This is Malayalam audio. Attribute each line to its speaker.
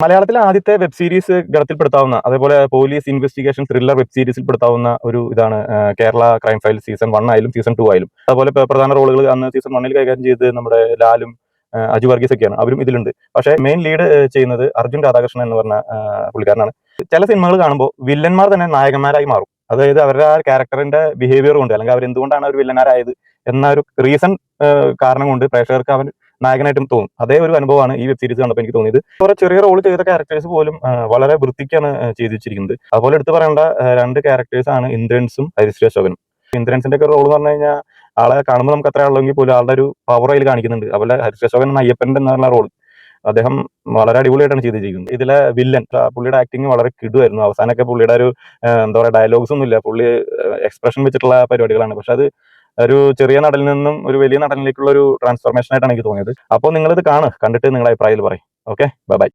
Speaker 1: മലയാളത്തിലെ ആദ്യത്തെ വെബ് സീരീസ് ഗണത്തിൽപ്പെടുത്താവുന്ന, അതേപോലെ പോലീസ് ഇൻവെസ്റ്റിഗേഷൻ ത്രില്ലർ വെബ് സീരീസിൽപ്പെടുത്താവുന്ന ഒരു ഇതാണ് കേരള ക്രൈം ഫയൽ സീസൺ 1 ആയാലും സീസൺ 2 ആയാലും. അതുപോലെ പ്രധാന റോളുകൾ അന്ന് സീസൺ 1 കൈകാര്യം ചെയ്ത് നമ്മുടെ ലാലും അജു വർഗീസ് ഒക്കെയാണ്, അവരും ഇതിലുണ്ട്. പക്ഷേ മെയിൻ ലീഡ് ചെയ്യുന്നത് അർജുൻ രാധാകൃഷ്ണൻ എന്ന് പറഞ്ഞ പുള്ളിക്കാരനാണ്. ചില സിനിമകൾ കാണുമ്പോൾ വില്ലന്മാർ തന്നെ നായകന്മാരായി മാറും. അതായത് അവരുടെ ആ ക്യാരക്ടറിന്റെ ബിഹേവിയർ കൊണ്ട്, അല്ലെങ്കിൽ അവർ എന്തുകൊണ്ടാണ് അവർ വില്ലന്മാരായത് എന്ന ഒരു റീസൺ കാരണം കൊണ്ട് പ്രേക്ഷകർക്ക് അവൻ നായകനായിട്ടും തോന്നും. അതേ ഒരു അനുഭവമാണ് ഈ വെബ് സീരീസ് കണ്ടപ്പോൾ എനിക്ക് തോന്നിയത്. കുറെ ചെറിയ റോൾ ചെയ്ത ക്യാരക്ടേഴ്സ് പോലും വളരെ വൃത്തിക്കാണ് ചെയ്തു വെച്ചിരിക്കുന്നത്. അതുപോലെ എടുത്തു പറയേണ്ട രണ്ട് ക്യാരക്ടേഴ്സ് ആണ് ഇന്ദ്രൻസും ഹരിശ്രീ അശോകനും. ഇന്ദ്രൻസിന്റെ ഒക്കെ റോൾ എന്ന് പറഞ്ഞു കഴിഞ്ഞാൽ ആളെ കാണുമ്പോൾ നമുക്ക് അത്ര ഉള്ളെങ്കിൽ പോലും ആളുടെ ഒരു പവർ അതിൽ കാണിക്കുന്നുണ്ട്. അതുപോലെ ഹരിശ്രീ അശോകൻ എന്ന അയ്യപ്പന്റെ എന്നുള്ള റോൾ അദ്ദേഹം വളരെ അടിപൊളിയായിട്ടാണ് ചെയ്തിരിക്കുന്നത്. ഇതിലെ വില്ലൻ പുള്ളിയുടെ ആക്ടിങ് വളരെ കിടുവായിരുന്നു. അവസാനമൊക്കെ പുള്ളിയുടെ ഒരു എന്താ പറയുക, ഡയലോഗ്സ് ഒന്നും ഇല്ല, പുള്ളി എക്സ്പ്രഷൻ വെച്ചിട്ടുള്ള പരിപാടികളാണ്. പക്ഷെ അത് ഒരു ചെറിയ നടനിൽ നിന്നും ഒരു വലിയ നടനിലേക്കുള്ള ഒരു ട്രാൻസ്ഫോർമേഷൻ ആയിട്ടാണ് എനിക്ക് തോന്നിയത്. അപ്പോൾ നിങ്ങളിത് കണ്ടിട്ട് നിങ്ങളുടെ അഭിപ്രായം പറയും. Okay, bye bye.